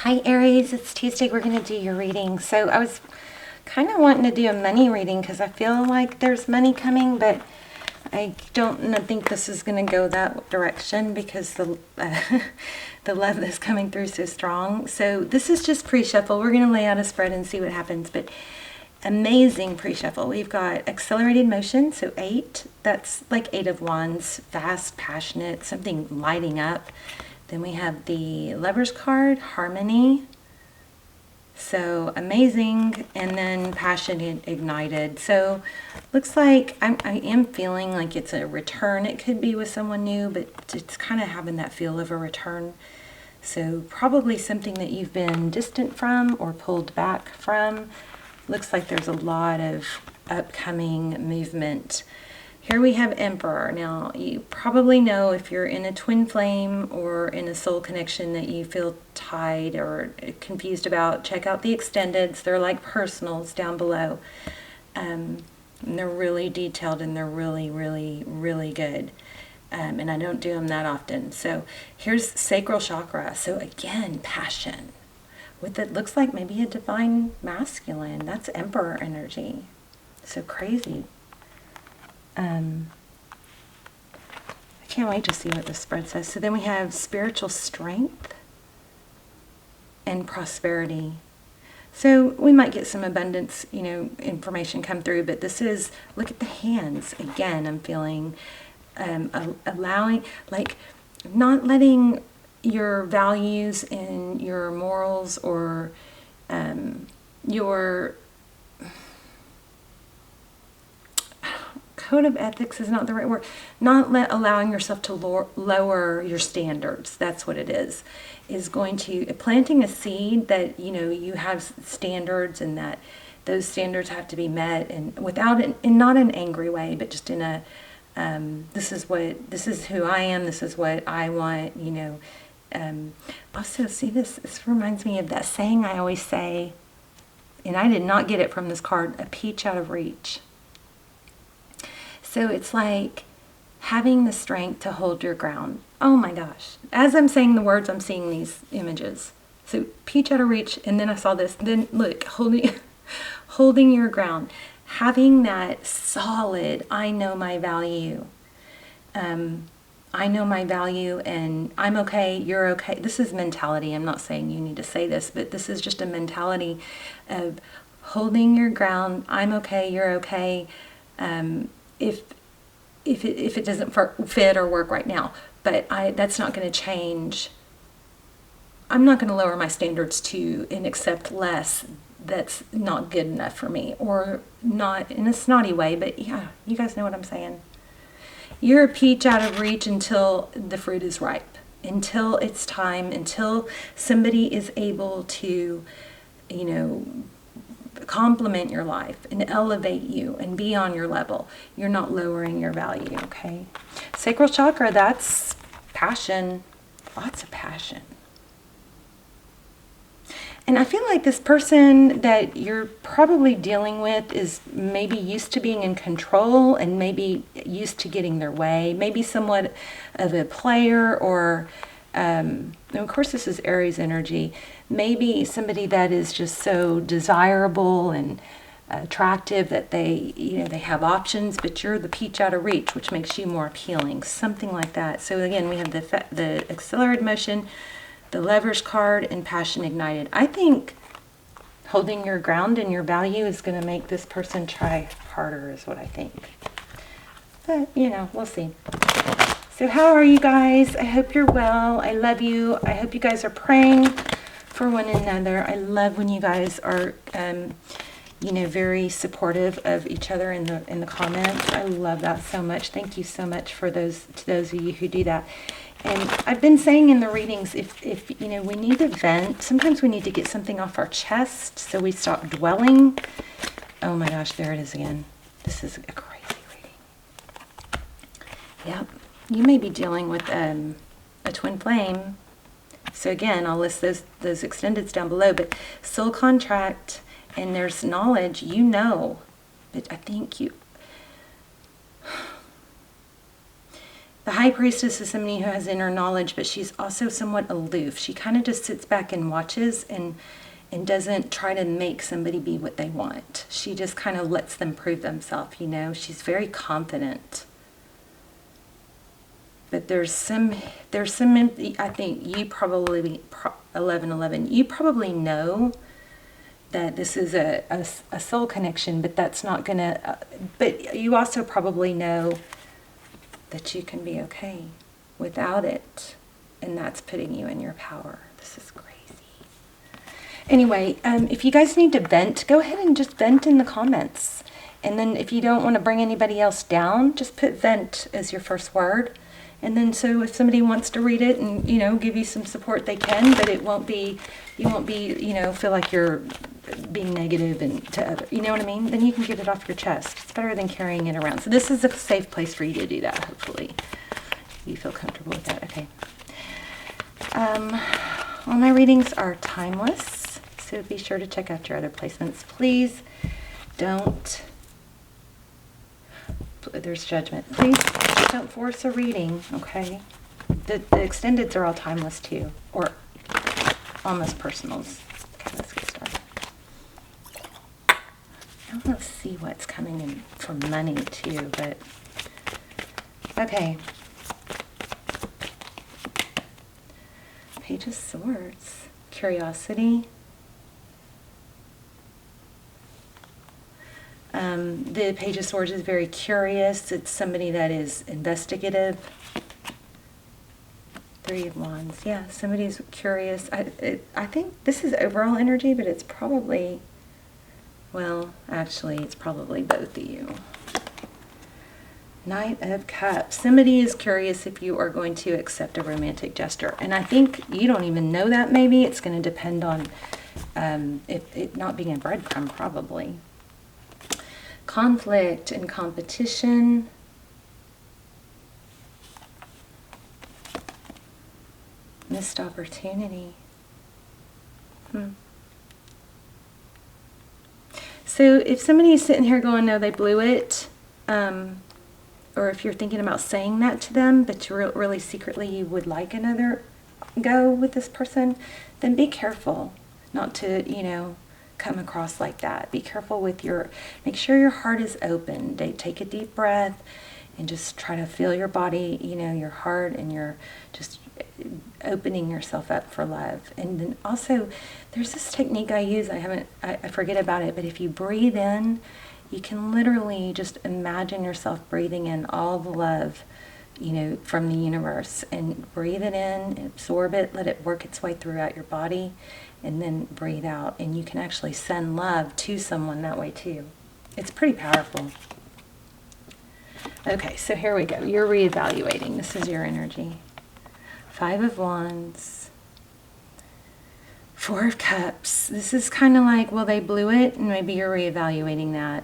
Hi Aries, it's Tuesday. We're going to do your reading. So I was kind of wanting to do a money reading because I feel like there's money coming, but I don't think this is going to go that direction because the the love that's coming through is so strong. So this is just pre-shuffle. We're going to lay out a spread and see what happens, but amazing pre-shuffle. We've got accelerated motion, so 8. That's like 8 of Wands, fast, passionate, something lighting up. Then we have the Lover's card, harmony. So amazing, and then passion ignited. So looks like I am feeling like it's a return. It could be with someone new, but it's kind of having that feel of a return. So probably something that you've been distant from or pulled back from. Looks like there's a lot of upcoming movement. Here we have Emperor. Now, you probably know if you're in a twin flame or in a soul connection that you feel tied or confused about, check out the extendeds. They're like personals down below. And they're really detailed and they're really, really, really good. And I don't do them that often. So here's sacral chakra. So again, passion. With it looks like maybe a divine masculine. That's Emperor energy. So crazy. I can't wait to see what this spread says. So then we have spiritual strength and prosperity. So we might get some abundance, information come through, but this is, look at the hands. Again, I'm feeling allowing, like, not letting your values and your morals or your code of ethics is not the right word. Not allowing yourself to lower your standards. That's what it is. Is going to planting a seed that you have standards and that those standards have to be met, and without in not an angry way, but just in a this is who I am. This is what I want. Also, see this. This reminds me of that saying I always say, and I did not get it from this card. A peach out of reach. So it's like having the strength to hold your ground. Oh my gosh. As I'm saying the words, I'm seeing these images. So peach out of reach, and then I saw this. Then look, holding your ground. Having that solid, I know my value. I know my value and I'm okay, you're okay. This is mentality. I'm not saying you need to say this, but this is just a mentality of holding your ground. I'm okay, you're okay. If it doesn't fit or work right now, but that's not going to change. I'm not going to lower my standards and accept less that's not good enough for me, or not in a snotty way, but yeah, you guys know what I'm saying. You're a peach out of reach until the fruit is ripe, until it's time, until somebody is able to, complement your life and elevate you and be on your level. You're not lowering your value, okay? Sacral chakra, that's passion. Lots of passion. And I feel like this person that you're probably dealing with is maybe used to being in control and maybe used to getting their way. Maybe somewhat of a player, or of course this is Aries energy. Maybe somebody that is just so desirable and attractive that they have options, but you're the peach out of reach, which makes you more appealing. Something like that. So again, we have the accelerated motion, the Lover's card, and passion ignited. I think holding your ground and your value is going to make this person try harder, is what I think. But, we'll see. So how are you guys? I hope you're well. I love you. I hope you guys are praying for one another. I love when you guys are, very supportive of each other in the comments. I love that so much. Thank you so much to those of you who do that. And I've been saying in the readings, if we need to vent, sometimes we need to get something off our chest so we stop dwelling. Oh my gosh, there it is again. This is a crazy reading. Yep. You may be dealing with a twin flame. So again, I'll list those extendeds down below, but soul contract, and there's knowledge, but I think The High Priestess is somebody who has inner knowledge, but she's also somewhat aloof. She kind of just sits back and watches and doesn't try to make somebody be what they want. She just kind of lets them prove themselves, you know. She's very confident. But there's some, I think you probably, 1111, you probably know that this is a soul connection, but that's not going to, but you also probably know that you can be okay without it. And that's putting you in your power. This is crazy. Anyway, if you guys need to vent, go ahead and just vent in the comments. And then if you don't want to bring anybody else down, just put vent as your first word. And then so if somebody wants to read it and, you know, give you some support, they can, but it won't be, you won't be, you know, feel like you're being negative and to other, you know what I mean? Then you can get it off your chest. It's better than carrying it around. So this is a safe place for you to do that, hopefully. You feel comfortable with that. Okay. All my readings are timeless, so be sure to check out your other placements. Please don't, there's judgment. Please don't force a reading, okay? The extendeds are all timeless too, or almost personals. Okay, let's get started. Now let's see what's coming in for money too, but okay. Page of Swords, curiosity. The Page of Swords is very curious. It's somebody that is investigative. Three of Wands. Yeah, somebody's curious. I think this is overall energy, but it's probably, well, actually, it's probably both of you. Knight of Cups. Somebody is curious if you are going to accept a romantic gesture. And I think you don't even know that maybe. It's going to depend on it not being a breadcrumb, probably. Conflict and competition. Missed opportunity. So if somebody is sitting here going, no, they blew it, or if you're thinking about saying that to them, but you're really secretly you would like another go with this person, then be careful not to, you know, come across like that. Be careful with your, make sure your heart is open. Take a deep breath and just try to feel your body, you know, your heart, and you're just opening yourself up for love. And then also there's this technique I use, I forget about it, but if you breathe in, you can literally just imagine yourself breathing in all the love, you know, from the universe, and breathe it in, absorb it, let it work its way throughout your body, and then breathe out. And you can actually send love to someone that way too. It's pretty powerful. Okay, so here we go. You're reevaluating. This is your energy. Five of Wands. Four of Cups. This is kind of like, well, they blew it, and maybe you're reevaluating that.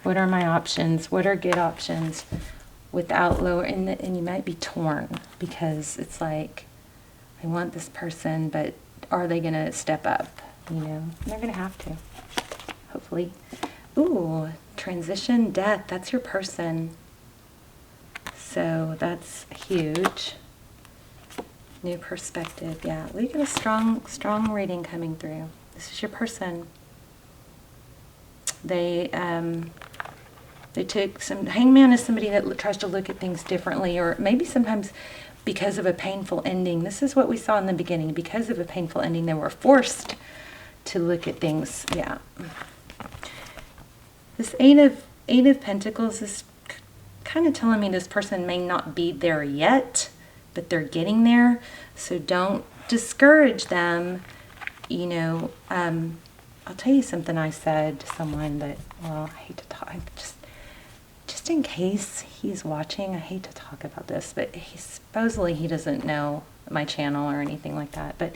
What are my options? What are good options without lower? And you might be torn because it's like, I want this person, but are they going to step up? You know, they're going to have to, hopefully. Ooh, transition, death. That's your person. So that's huge. New perspective. Yeah, we get a strong reading coming through. This is your person. They took some, Hangman is somebody that tries to look at things differently, or maybe sometimes because of a painful ending. This is what we saw in the beginning. Because of a painful ending, they were forced to look at things. Yeah. This Eight of Pentacles is kind of telling me this person may not be there yet, but they're getting there. So don't discourage them. You know, I'll tell you something I said to someone that, well, I hate to talk, just in case he's watching, I hate to talk about this, but supposedly he doesn't know my channel or anything like that. But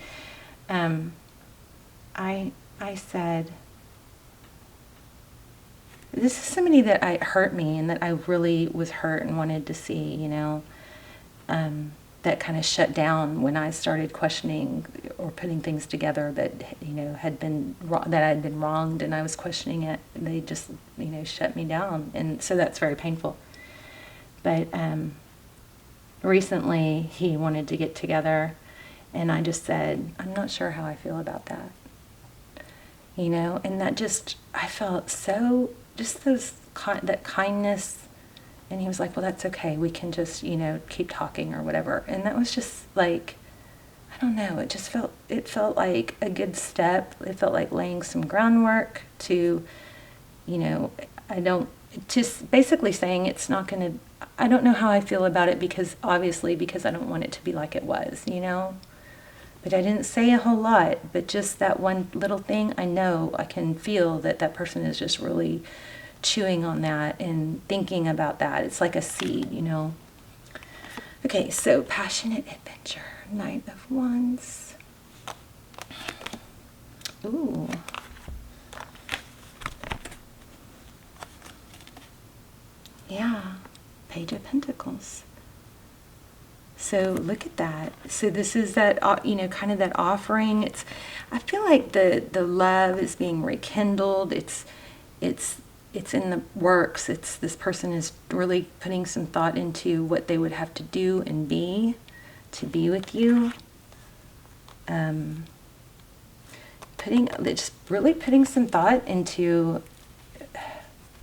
I said, this is somebody that hurt me and that I really was hurt and wanted to see, you know. that kind of shut down when I started questioning or putting things together that, you know, that I had been wronged, and I was questioning it. They just, you know, shut me down, and so that's very painful. But recently he wanted to get together, and I just said, I'm not sure how I feel about that. You know, and that just, I felt so, just that kindness. And he was like, well, that's okay. We can just, you know, keep talking or whatever. And that was just like, I don't know. It felt like a good step. It felt like laying some groundwork to, you know, just basically saying it's not going to, I don't know how I feel about it because I don't want it to be like it was, you know. But I didn't say a whole lot. But just that one little thing, I know, I can feel that person is just really chewing on that and thinking about that. It's like a seed, you know. Okay, so passionate adventure, Knight of Wands. Ooh. Yeah, Page of Pentacles. So look at that. So this is that, you know, kind of that offering. I feel like the love is being rekindled. It's in the works. This person is really putting some thought into what they would have to do and be to be with you. Just really putting some thought into,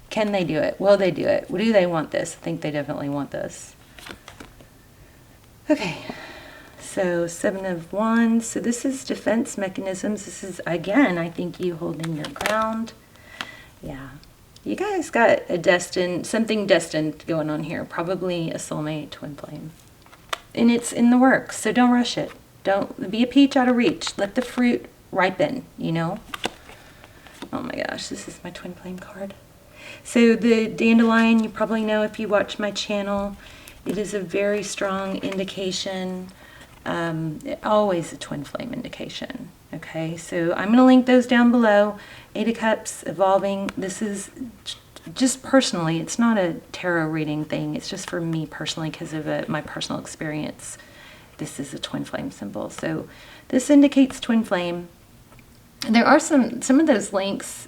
can they do it? Will they do it? Do they want this? I think they definitely want this. Okay, so 7 of Wands. So this is defense mechanisms. This is, again, I think you holding your ground. Yeah. You guys got something destined going on here. Probably a soulmate, twin flame. And it's in the works, so don't rush it. Don't be a peach out of reach. Let the fruit ripen, you know? Oh my gosh, this is my twin flame card. So the dandelion, you probably know if you watch my channel, it is a very strong indication. Always a twin flame indication. Okay, so I'm going to link those down below. 8 of Cups, evolving. This is just personally, it's not a tarot reading thing. It's just for me personally because of my personal experience. This is a twin flame symbol. So this indicates twin flame. There are some of those links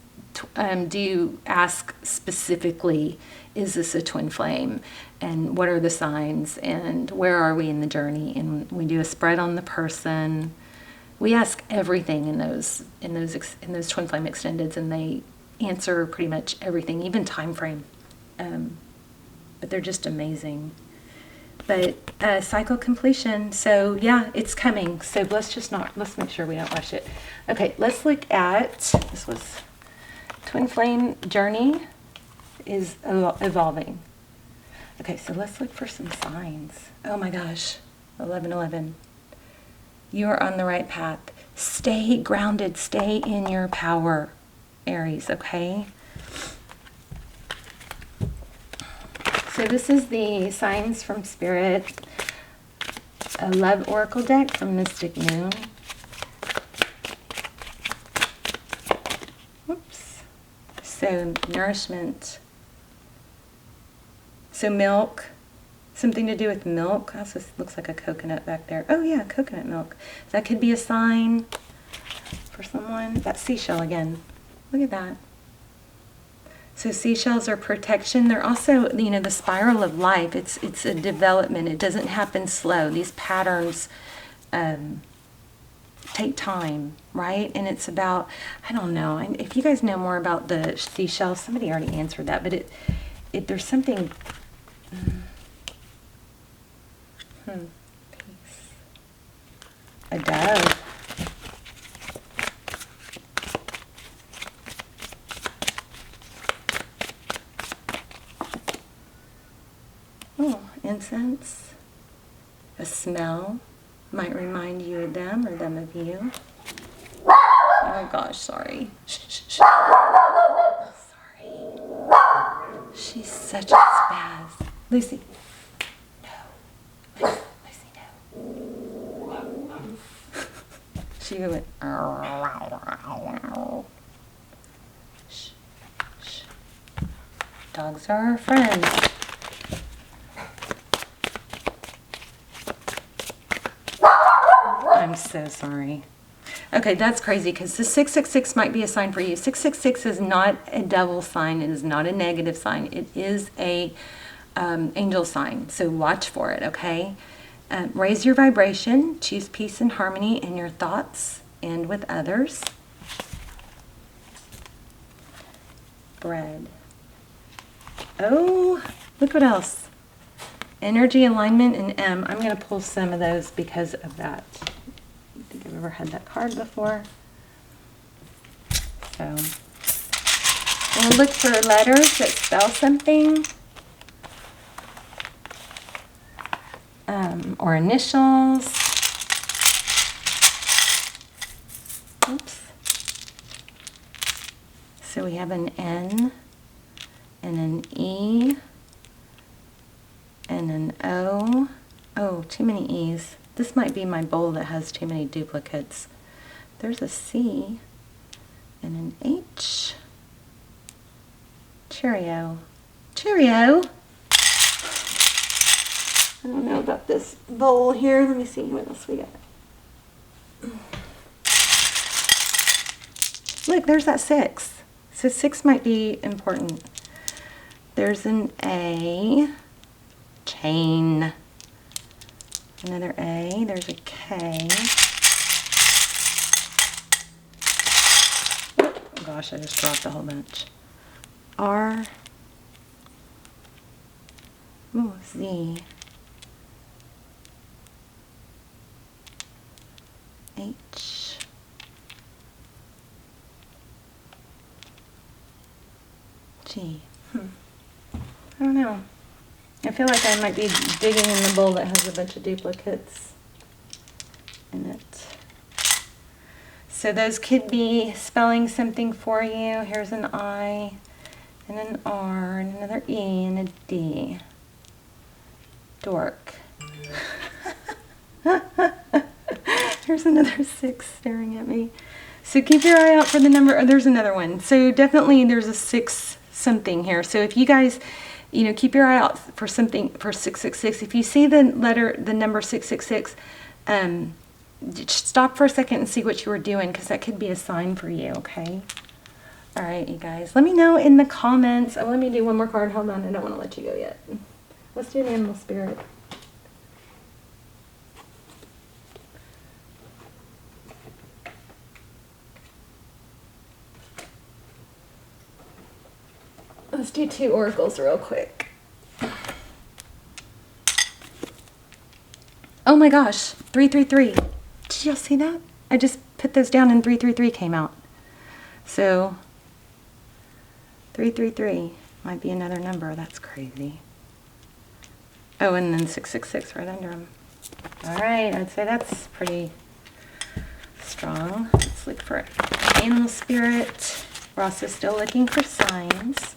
do ask specifically, is this a twin flame? And what are the signs? And where are we in the journey? And we do a spread on the person. We ask everything in those twin flame extendeds, and they answer pretty much everything, even time frame. But they're just amazing. But cycle completion. So yeah, it's coming. So let's make sure we don't rush it. Okay, let's look at, this was twin flame journey is evolving. Okay, so let's look for some signs. Oh my gosh, 11:11. You are on the right path. Stay grounded. Stay in your power, Aries, okay? So this is the Signs from Spirit, a Love Oracle deck from Mystic Moon. Whoops. So nourishment. So milk. Something to do with milk. Also looks like a coconut back there. Oh yeah, coconut milk. That could be a sign for someone. That seashell again. Look at that. So seashells are protection. They're also, you know, the spiral of life. It's a development. It doesn't happen slow. These patterns take time, right? And it's about, I don't know. If you guys know more about the seashells, somebody already answered that. But there's something. Peace. A dove. Oh, incense. A smell might remind you of them or them of you. Oh gosh, sorry. Sorry. She's such a spaz. Lucy. She went. Shh, shh. Dogs are our friends. I'm so sorry. Okay, that's crazy because the 666 might be a sign for you. 666 is not a devil sign. It is not a negative sign. It is a angel sign. So watch for it, okay? Raise your vibration. Choose peace and harmony in your thoughts and with others. Bread. Oh, look what else. Energy, alignment, and M. I'm going to pull some of those because of that. I think I've ever had that card before. So, we'll look for letters that spell something. Or initials. Oops. So we have an N and an E and an O. Oh, too many E's. This might be my bowl that has too many duplicates. There's a C and an H. Cheerio. Cheerio! I don't know about this bowl here. Let me see what else we got. Look, there's that 6. So 6 might be important. There's an A. Chain. Another A. There's a K. Oh gosh, I just dropped a whole bunch. R. Ooh, Z. H. G. I don't know. I feel like I might be digging in the bowl that has a bunch of duplicates in it. So those could be spelling something for you. Here's an I and an R and another E and a D. Dork. There's another 6 staring at me. So keep your eye out for the number. Oh, there's another one. So definitely there's a 6 something here. So if you guys, you know, keep your eye out for something for 666. If you see the number 666, just stop for a second and see what you were doing, because that could be a sign for you, okay? All right, you guys. Let me know in the comments. Oh, let me do one more card. Hold on. I don't want to let you go yet. Let's do an animal spirit. Let's do 2 oracles real quick. Oh my gosh, 333. Did y'all see that? I just put those down and 333 came out. So 333 might be another number. That's crazy. Oh, and then 666 right under them. All right, I'd say that's pretty strong. Let's look for animal spirit. We're also still looking for signs.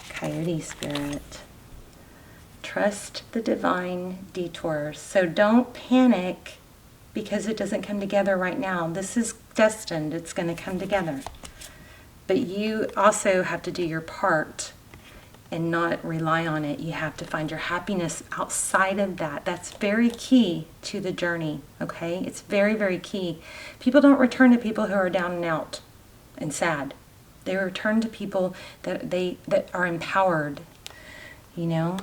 Coyote spirit. Trust the divine detours. So don't panic because it doesn't come together right now. This is destined. It's going to come together. But you also have to do your part and not rely on it. You have to find your happiness outside of that. That's very key to the journey, okay? It's very, very key. People don't return to people who are down and out and sad. They return to people that are empowered, you know?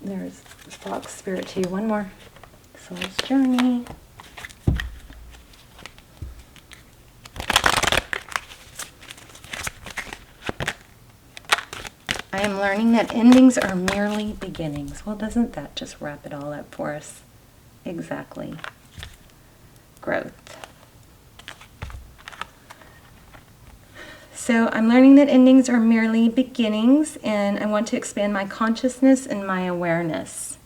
There's Fox Spirit too. One more. Soul's Journey. I am learning that endings are merely beginnings. Well, doesn't that just wrap it all up for us? Exactly. Growth. So I'm learning that endings are merely beginnings, and I want to expand my consciousness and my awareness.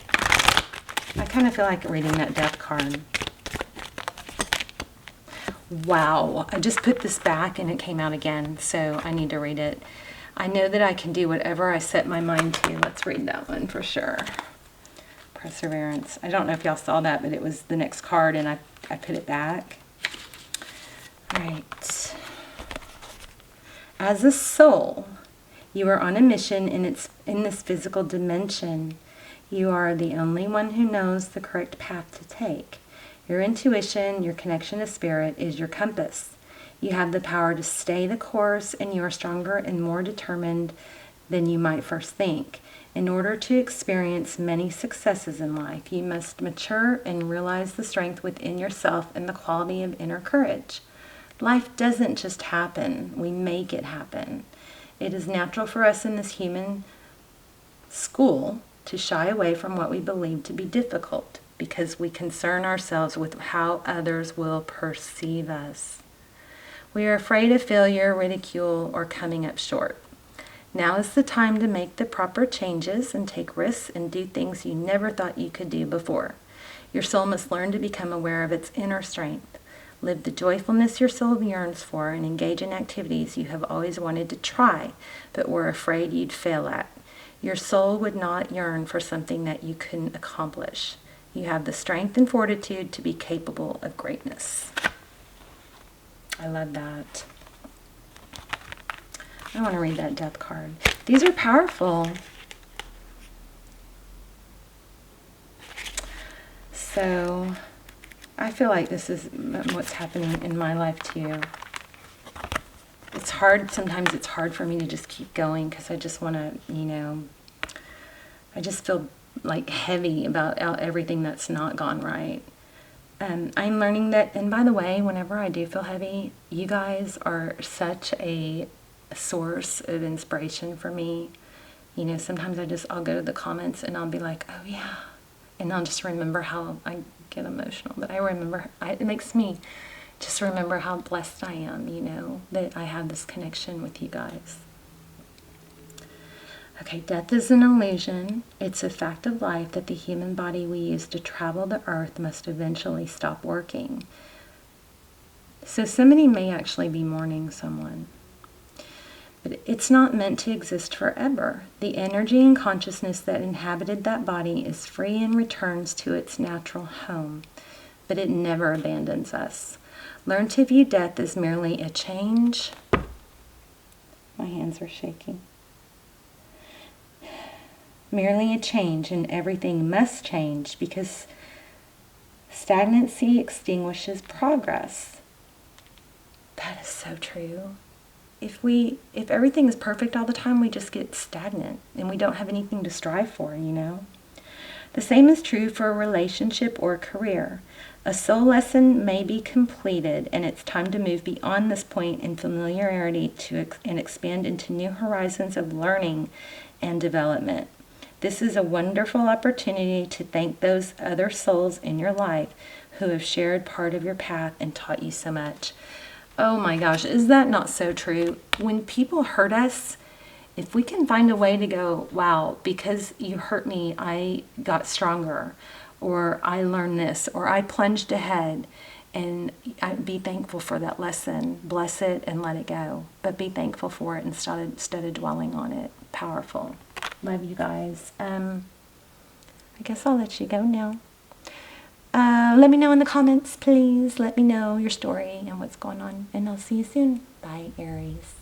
I kind of feel like reading that death card. Wow, I just put this back and it came out again, so I need to read it. I know that I can do whatever I set my mind to. Let's read that one for sure. Perseverance. I don't know if y'all saw that, but it was the next card and I put it back. Right. As a soul, you are on a mission in this physical dimension. You are the only one who knows the correct path to take. Your intuition, your connection to spirit, is your compass. You have the power to stay the course, and you are stronger and more determined than you might first think. In order to experience many successes in life, you must mature and realize the strength within yourself and the quality of inner courage. Life doesn't just happen. We make it happen. It is natural for us in this human school to shy away from what we believe to be difficult because we concern ourselves with how others will perceive us. We are afraid of failure, ridicule, or coming up short. Now is the time to make the proper changes and take risks and do things you never thought you could do before. Your soul must learn to become aware of its inner strength. Live the joyfulness your soul yearns for and engage in activities you have always wanted to try but were afraid you'd fail at. Your soul would not yearn for something that you couldn't accomplish. You have the strength and fortitude to be capable of greatness. I love that. I want to read that death card. These are powerful. So, I feel like this is what's happening in my life too. It's hard, sometimes it's hard for me to just keep going because I just want to, I just feel like heavy about everything that's not gone right. I'm learning that, and by the way, whenever I do feel heavy, you guys are such a source of inspiration for me. Sometimes I'll go to the comments and I'll be like, oh yeah, and I'll just remember how I get emotional, but it makes me just remember how blessed I am, that I have this connection with you guys. Okay, death is an illusion. It's a fact of life that the human body we use to travel the earth must eventually stop working. So somebody may actually be mourning someone. But it's not meant to exist forever. The energy and consciousness that inhabited that body is free and returns to its natural home. But it never abandons us. Learn to view death as merely a change. My hands are shaking. Merely a change, and everything must change because stagnancy extinguishes progress. That is so true. If everything is perfect all the time, we just get stagnant and we don't have anything to strive for, The same is true for a relationship or a career. A soul lesson may be completed, and it's time to move beyond this point in familiarity and expand into new horizons of learning and development. This is a wonderful opportunity to thank those other souls in your life who have shared part of your path and taught you so much. Oh my gosh, is that not so true? When people hurt us, if we can find a way to go, wow, because you hurt me, I got stronger, or I learned this, or I plunged ahead, and be thankful for that lesson. Bless it and let it go. But be thankful for it instead of dwelling on it. Powerful. Love you guys. I guess I'll let you go now. Let me know in the comments, please. Let me know your story and what's going on. And I'll see you soon. Bye, Aries.